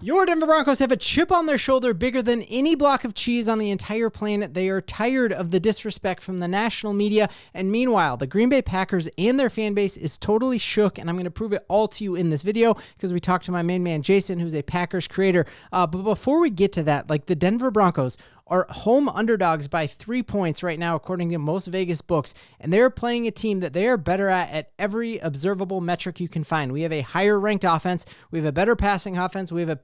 Your Denver Broncos have a chip on their shoulder bigger than any block of cheese on the entire planet. They are tired of the disrespect from the national media. And meanwhile, the Green Bay Packers and their fan base is totally shook. And I'm going to prove it all to you in this video because we talked to my main man, Jason, who's a Packers creator. But before we get to that, like the Denver Broncos are home underdogs by 3 points right now, according to most Vegas books. And they're playing a team that they are better at every observable metric you can find. We have a higher ranked offense. We have a better passing offense. We have a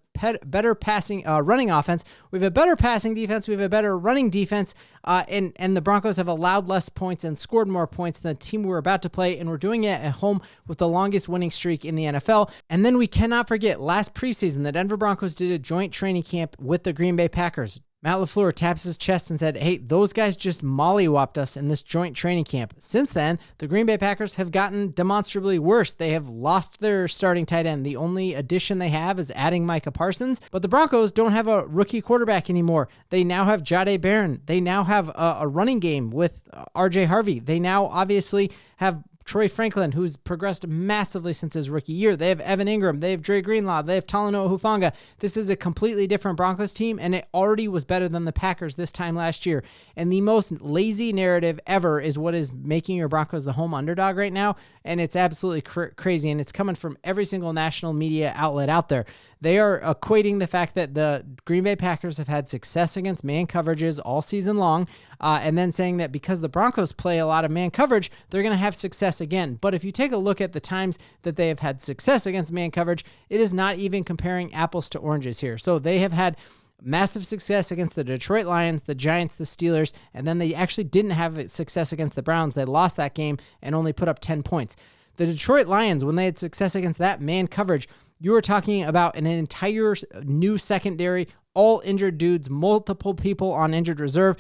better passing running offense. We have a better passing defense. We have a better running defense. And the Broncos have allowed less points and scored more points than the team we're about to play. And we're doing it at home with the longest winning streak in the NFL. And then we cannot forget last preseason, the Denver Broncos did a joint training camp with the Green Bay Packers. Matt LaFleur taps his chest and said, hey, those guys just mollywopped us in this joint training camp. Since then, the Green Bay Packers have gotten demonstrably worse. They have lost their starting tight end. The only addition they have is adding Micah Parsons, but the Broncos don't have a rookie quarterback anymore. They now have Jahdae Barron. They now have a running game with RJ Harvey. They now obviously have Troy Franklin, who's progressed massively since his rookie year. They have Evan Ingram. They have Dre Greenlaw. They have Talanoa Hufanga. This is a completely different Broncos team, and it already was better than the Packers this time last year. And the most lazy narrative ever is what is making your Broncos the home underdog right now, and it's absolutely crazy, and it's coming from every single national media outlet out there. They are equating the fact that the Green Bay Packers have had success against man coverages all season long, and then saying that because the Broncos play a lot of man coverage, they're going to have success again. But if you take a look at the times that they have had success against man coverage, it is not even comparing apples to oranges here. So they have had massive success against the Detroit Lions, the Giants, the Steelers, and then they actually didn't have success against the Browns. They lost that game and only put up 10 points. The Detroit Lions, when they had success against that man coverage, you were talking about an entire new secondary, all injured dudes, multiple people on injured reserve.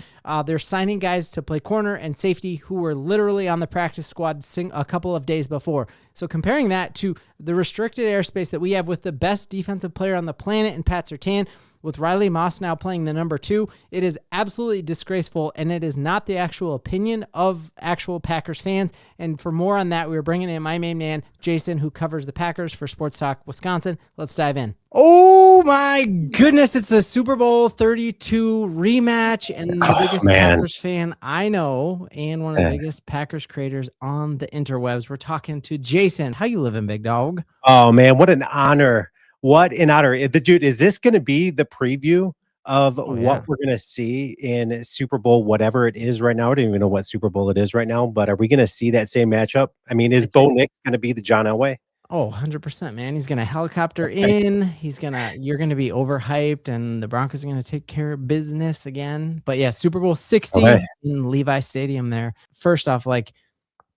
They're signing guys to play corner and safety who were literally on the practice squad a couple of days before. So comparing that to the restricted airspace that we have with the best defensive player on the planet in Pat Surtain, with Riley Moss now playing the number 2, it is absolutely disgraceful, and it is not the actual opinion of actual Packers fans. And for more on that, we are bringing in my main man, Jason, who covers the Packers for Sports Talk Wisconsin. Let's dive in. Oh my goodness, it's the Super Bowl 32 rematch, and the biggest Packers fan I know, and one of the biggest Packers creators on the interwebs. We're talking to Jason. How you living, big dog? Oh man, what an honor. What an honor. Dude, is this going to be the preview of what we're going to see in Super Bowl, whatever it is right now? I don't even know what Super Bowl it is right now, but are we going to see that same matchup? I mean, is Bo Nix going to be the John Elway? Oh, 100%, man. He's going to helicopter in. You're going to be overhyped, and the Broncos are going to take care of business again. But yeah, Super Bowl 60 in Levi Stadium there. First off, like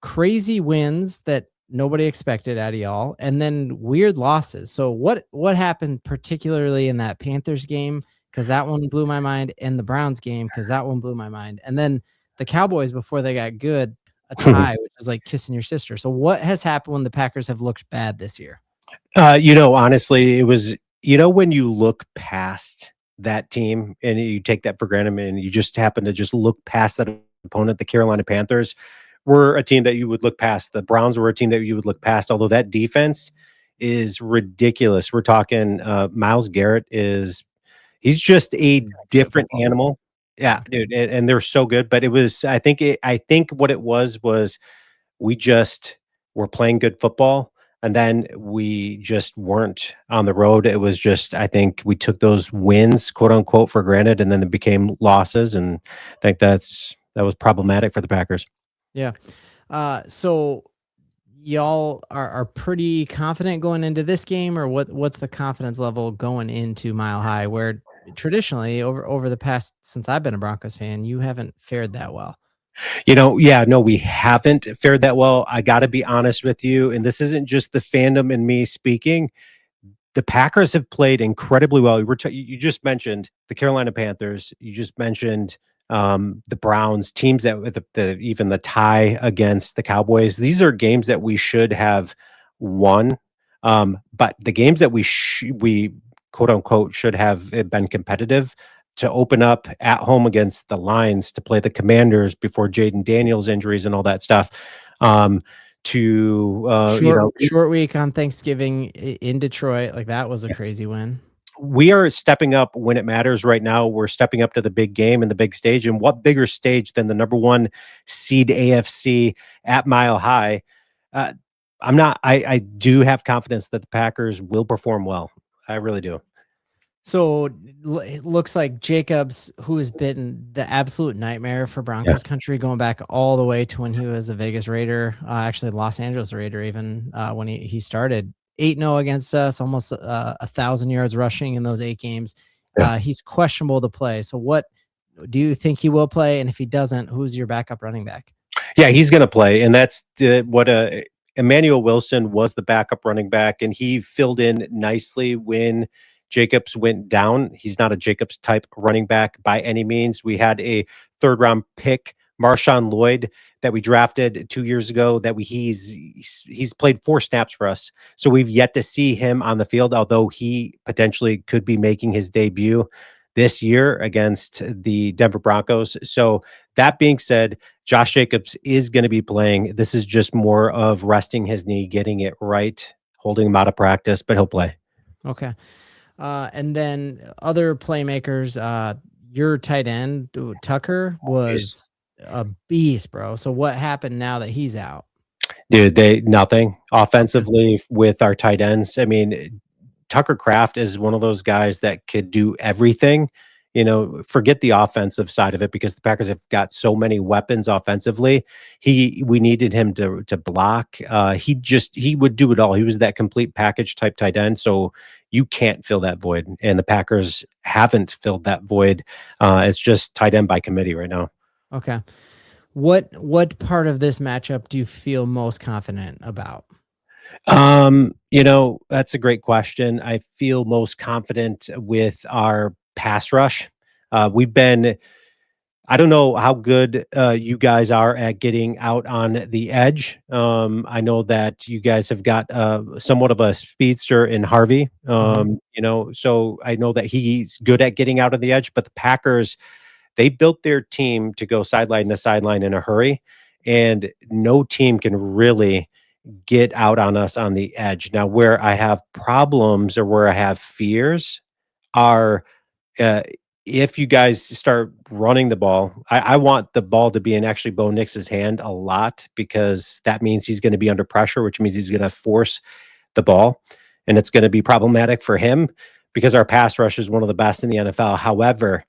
crazy wins that nobody expected out of y'all, and then weird losses. So what happened particularly in that Panthers game? Because that one blew my mind, and the Browns game, because that one blew my mind. And then the Cowboys, before they got good, a tie, which is like kissing your sister. So what has happened when the Packers have looked bad this year? Honestly, it was, when you look past that team and you take that for granted and you just happen to just look past that opponent, the Carolina Panthers were a team that you would look past. The Browns were a team that you would look past, although that defense is ridiculous. We're talking Myles Garrett he's just a different animal. Yeah, dude, and they're so good. But it was, I think what it was we just were playing good football, and then we just weren't on the road. It was just, I think we took those wins, quote unquote, for granted, and then it became losses. And I think that was problematic for the Packers. Yeah. So y'all are pretty confident going into this game, or what's the confidence level going into Mile High, where traditionally over the past, since I've been a Broncos fan, you haven't fared that well? We haven't fared that well. I got to be honest with you, and this isn't just the fandom and me speaking. The Packers have played incredibly well. You just mentioned the Carolina Panthers. You just mentioned the Browns, teams that even the tie against the Cowboys. These are games that we should have won, but the games that we quote unquote should have been competitive, to open up at home against the Lions, to play the Commanders before Jaden Daniels injuries and all that stuff. Short week on Thanksgiving in Detroit, like that was a crazy win. we are stepping up when it matters right now. We're stepping up to the big game and the big stage. And what bigger stage than the number one seed AFC at Mile High? Uh, I do have confidence that the Packers will perform well. I really do. So it looks like Jacobs, who has been the absolute nightmare for Yeah. Broncos country, going back all the way to when he was a Vegas Raider, actually Los Angeles Raider, even when he started 8-0 against us, almost 1,000 yards rushing in those 8 games. Yeah. He's questionable to play. So what do you think he will play? And if he doesn't, who's your backup running back? Yeah, he's going to play. And that's what Emmanuel Wilson was the backup running back, and he filled in nicely when Jacobs went down. He's not a Jacobs type running back by any means. We had a third round pick, Marshawn Lloyd, that we drafted 2 years ago. He's played 4 snaps for us, so we've yet to see him on the field. Although he potentially could be making his debut this year against the Denver Broncos. So that being said, Josh Jacobs is going to be playing. This is just more of resting his knee, getting it right, holding him out of practice, but he'll play. Okay. And then other playmakers, your tight end, Tucker, was a beast, bro. So what happened now that he's out? Dude, nothing offensively with our tight ends. I mean, Tucker Kraft is one of those guys that could do everything. Forget the offensive side of it because the Packers have got so many weapons offensively. We needed him to block. He would do it all. He was that complete package type tight end. So you can't fill that void, and the Packers haven't filled that void. It's just tight end by committee right now. Okay. What part of this matchup do you feel most confident about? That's a great question. I feel most confident with our pass rush. I don't know how good you guys are at getting out on the edge. I know that you guys have got somewhat of a speedster in Harvey. So I know that he's good at getting out on the edge, but the Packers, they built their team to go sideline to sideline in a hurry, and no team can really get out on us on the edge. Now, where I have problems or where I have fears are uh, if you guys start running the ball. I want the ball to be in actually Bo Nix's hand a lot because that means he's going to be under pressure, which means he's going to force the ball, and it's going to be problematic for him because our pass rush is one of the best in the NFL. However,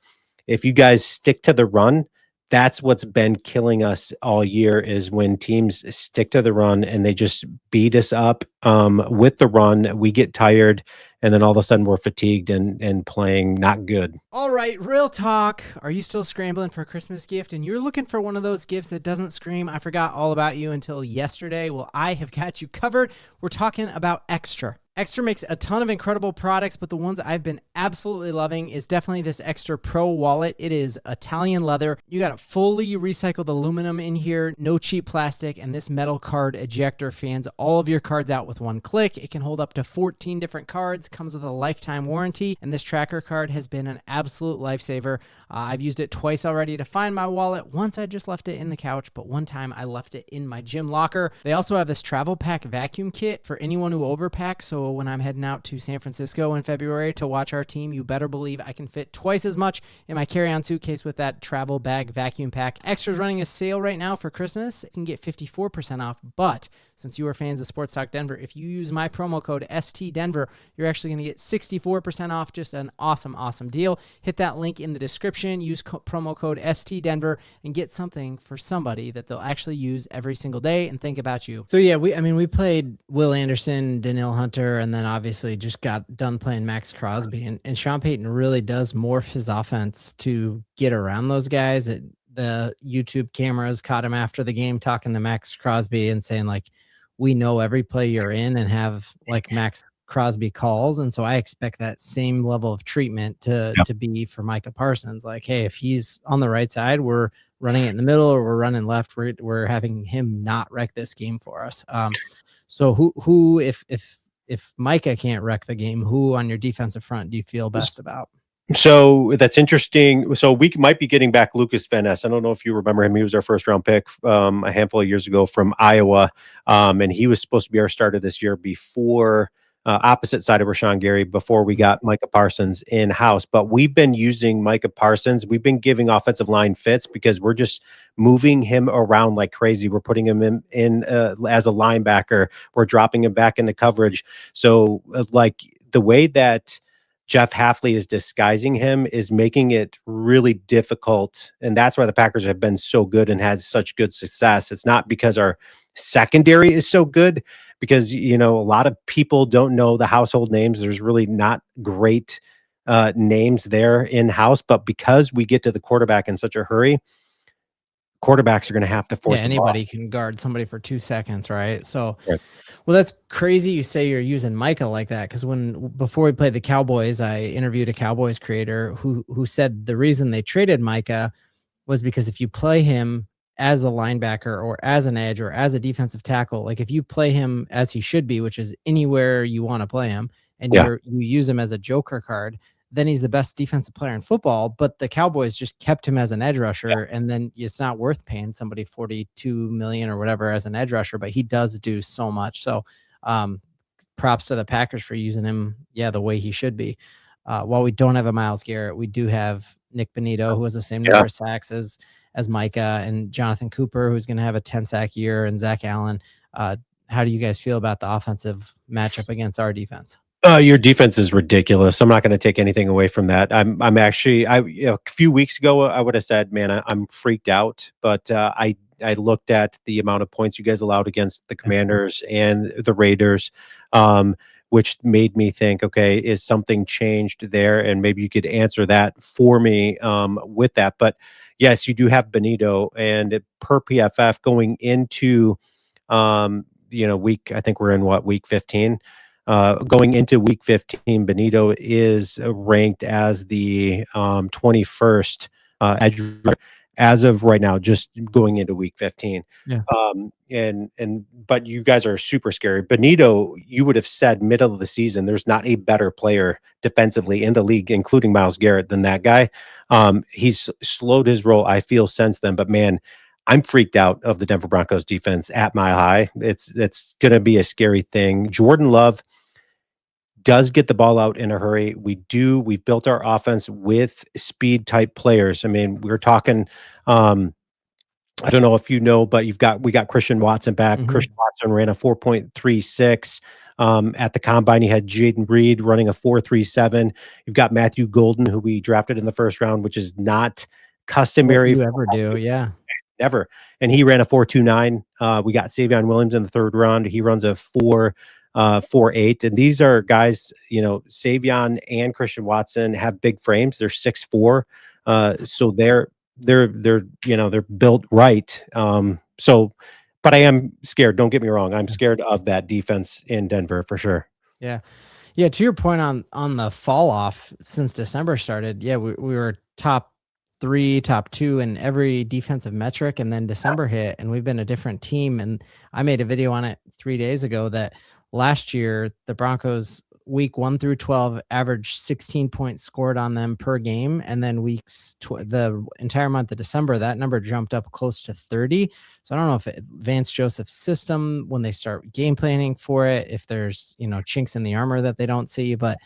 if you guys stick to the run, that's what's been killing us all year is when teams stick to the run and they just beat us up with the run. We get tired, and then all of a sudden we're fatigued and playing not good. All right, real talk. Are you still scrambling for a Christmas gift and you're looking for one of those gifts that doesn't scream, I forgot all about you until yesterday? Well, I have got you covered. We're talking about Extra. Extra makes a ton of incredible products, but the ones I've been absolutely loving is definitely this Extra Pro wallet. It is Italian leather. You got a fully recycled aluminum in here, no cheap plastic, and this metal card ejector fans all of your cards out with one click. It can hold up to 14 different cards, comes with a lifetime warranty, and this tracker card has been an absolute lifesaver. I've used it twice already to find my wallet. Once I just left it in the couch, but one time I left it in my gym locker. They also have this travel pack vacuum kit for anyone who overpacks, so when I'm heading out to San Francisco in February to watch our team, you better believe I can fit twice as much in my carry-on suitcase with that travel bag vacuum pack. Extra's running a sale right now for Christmas. You can get 54% off, but since you are fans of Sports Talk Denver, if you use my promo code STDenver, you're actually going to get 64% off. Just an awesome, awesome deal. Hit that link in the description, use promo code STDenver, and get something for somebody that they'll actually use every single day and think about you. So yeah, we played Will Anderson, Danielle Hunter, and then obviously just got done playing Max Crosby. And Sean Payton really does morph his offense to get around those guys. The YouTube cameras caught him after the game talking to Max Crosby and saying, like, we know every play you're in and have like Max Crosby calls. And so I expect that same level of treatment to be for Micah Parsons. Like, hey, if he's on the right side, we're running it in the middle, or we're running left. We're having him not wreck this game for us. So who if Micah can't wreck the game, who on your defensive front do you feel best about? So that's interesting. So we might be getting back Lucas Van Ness. I don't know if you remember him. He was our first round pick a handful of years ago from Iowa. And he was supposed to be our starter this year before opposite side of Rashawn Gary before we got Micah Parsons in house. But we've been using Micah Parsons. We've been giving offensive line fits because we're just moving him around like crazy. We're putting him in as a linebacker. We're dropping him back into coverage. So like the way that Jeff Hafley is disguising him is making it really difficult. And that's why the Packers have been so good and had such good success. It's not because our secondary is so good, because, a lot of people don't know the household names. There's really not great names there in house, but because we get to the quarterback in such a hurry, quarterbacks are going to have to force the ball. Anybody can guard somebody for 2 seconds, right? So, Right. well, that's crazy you say you're using Micah like that, because before we played the Cowboys, I interviewed a Cowboys creator who said the reason they traded Micah was because if you play him as a linebacker or as an edge or as a defensive tackle, like if you play him as he should be, which is anywhere you want to play him, and Yeah. you use him as a joker card, then he's the best defensive player in football. But the Cowboys just kept him as an edge rusher, and then it's not worth paying somebody $42 million or whatever as an edge rusher, but he does do so much. So props to the Packers for using him, the way he should be. While we don't have a Myles Garrett, we do have Nick Bonito, who has the same number of sacks as Micah, and Jonathan Cooper, who's going to have a 10-sack year, and Zach Allen. How do you guys feel about the offensive matchup against our defense? Your defense is ridiculous. I'm not going to take anything away from that. I'm actually, a few weeks ago, I would have said, man, I'm freaked out. But I looked at the amount of points you guys allowed against the Commanders and the Raiders, which made me think, okay, is something changed there? And maybe you could answer that for me with that. But yes, you do have Benito, and per PFF going into, I think we're in week 15. Going into week 15, Benito is ranked as the 21st edge rusher as of right now, just going into week 15. Yeah. But you guys are super scary. Benito, you would have said middle of the season, there's not a better player defensively in the league, including Myles Garrett, than that guy. He's slowed his roll, I feel, since then. But man, I'm freaked out of the Denver Broncos defense at Mile High. It's going to be a scary thing. Jordan Love does get the ball out in a hurry. We've built our offense with speed type players. I mean, we're talking, I don't know if you know, but we got Christian Watson back. Mhm. Christian Watson ran a 4.36. At the combine, he had Jaden Reed running a 4.37. You've got Matthew Golden, who we drafted in the first round, which is not customary. What you ever do, yeah. Never. And he ran a 4.29. We got Savion Williams in the third round. He runs a 4.8. And these are guys, Savion and Christian Watson have big frames. They're 6'4". So they're built right. But I am scared. Don't get me wrong. I'm scared of that defense in Denver for sure. Yeah. Yeah. To your point on the fall off since December started. Yeah. We were top 3, top 2 in every defensive metric. And then December hit and we've been a different team. And I made a video on it 3 days ago that last year, the Broncos week 1 through 12 averaged 16 points scored on them per game. And then the entire month of December, that number jumped up close to 30. So I don't know if Vance Joseph's system, when they start game planning for it, if there's, chinks in the armor that they don't see, but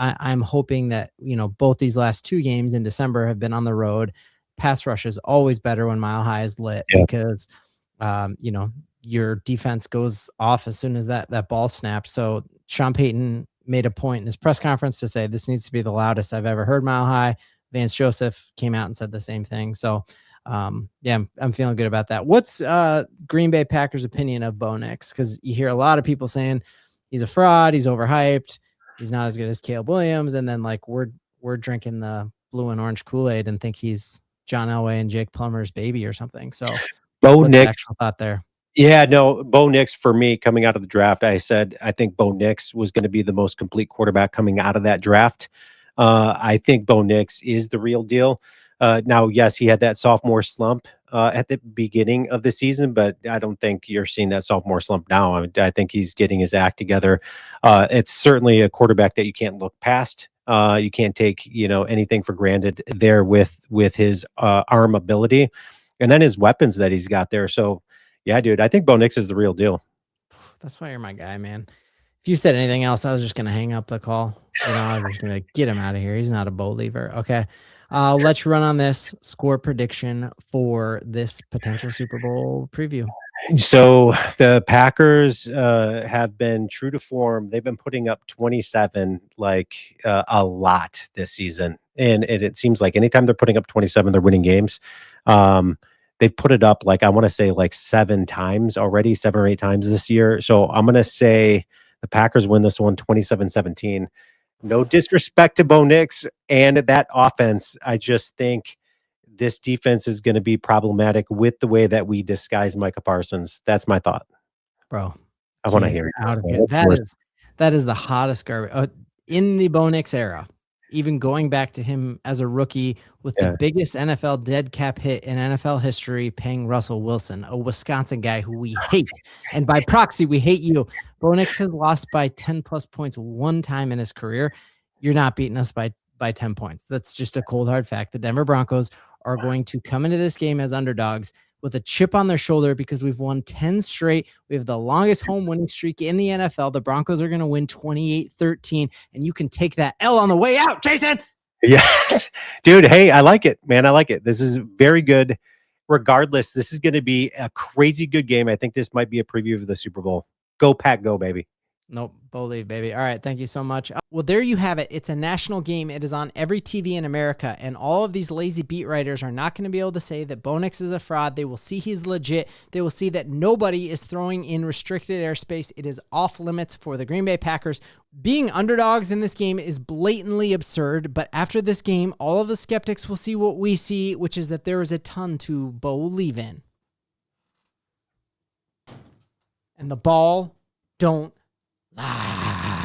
I'm hoping that, both these last 2 games in December have been on the road. Pass rush is always better when Mile High is lit because, your defense goes off as soon as that ball snaps. So Sean Payton made a point in his press conference to say, this needs to be the loudest I've ever heard Mile High. Vance Joseph came out and said the same thing. So, I'm feeling good about that. What's Green Bay Packers' opinion of Bo Nix? Because you hear a lot of people saying he's a fraud, he's overhyped, he's not as good as Caleb Williams, and then like we're drinking the blue and orange Kool-Aid and think he's John Elway and Jake Plummer's baby or something. So, Bo what's Nix, the actual thought there? Yeah, no, Bo Nix for me coming out of the draft, I said I think Bo Nix was going to be the most complete quarterback coming out of that draft. I think Bo Nix is the real deal. Now, yes, he had that sophomore slump at the beginning of the season, but I don't think you're seeing that sophomore slump now. I think he's getting his act together. It's certainly a quarterback that you can't look past. You can't take anything for granted there with his arm ability, and then his weapons that he's got there. So. Yeah, dude, I think Bo Nix is the real deal. That's why you're my guy, man. If you said anything else, I was just going to hang up the call. I was just going to get him out of here. He's not a bowl leaver. Okay. I'll let you run on this score prediction for this potential Super Bowl preview. So the Packers have been true to form. They've been putting up 27 a lot this season. And it seems like anytime they're putting up 27, they're winning games. They've put it up I want to say 7 times already, 7 or 8 times this year. So I'm going to say the Packers win this one 27-17. No disrespect to Bo Nix and that offense. I just think this defense is going to be problematic with the way that we disguise Micah Parsons. That's my thought. Bro, I want to hear it. Out of here. That is the hottest garbage in the Bo Nix era. Even going back to him as a rookie with the biggest NFL dead cap hit in NFL history, paying Russell Wilson, a Wisconsin guy who we hate. And by proxy, we hate you. Bo Nix has lost by 10 plus points one time in his career. You're not beating us by 10 points. That's just a cold, hard fact. The Denver Broncos are going to come into this game as underdogs with a chip on their shoulder because we've won 10 straight. We have the longest home winning streak in the NFL. The Broncos are going to win 28-13, and you can take that L on the way out, Jason. Yes, dude. Hey, I like it, man. I like it. This is very good. Regardless, this is going to be a crazy good game. I think this might be a preview of the Super Bowl. Go Pack, go, baby. Nope, believe, baby. All right, thank you so much. Well, there you have it. It's a national game. It is on every TV in America, and all of these lazy beat writers are not going to be able to say that Bo Nix is a fraud. They will see he's legit. They will see that nobody is throwing in restricted airspace. It is off limits for the Green Bay Packers. Being underdogs in this game is blatantly absurd, but after this game, all of the skeptics will see what we see, which is that there is a ton to believe in. And the ball don't lie.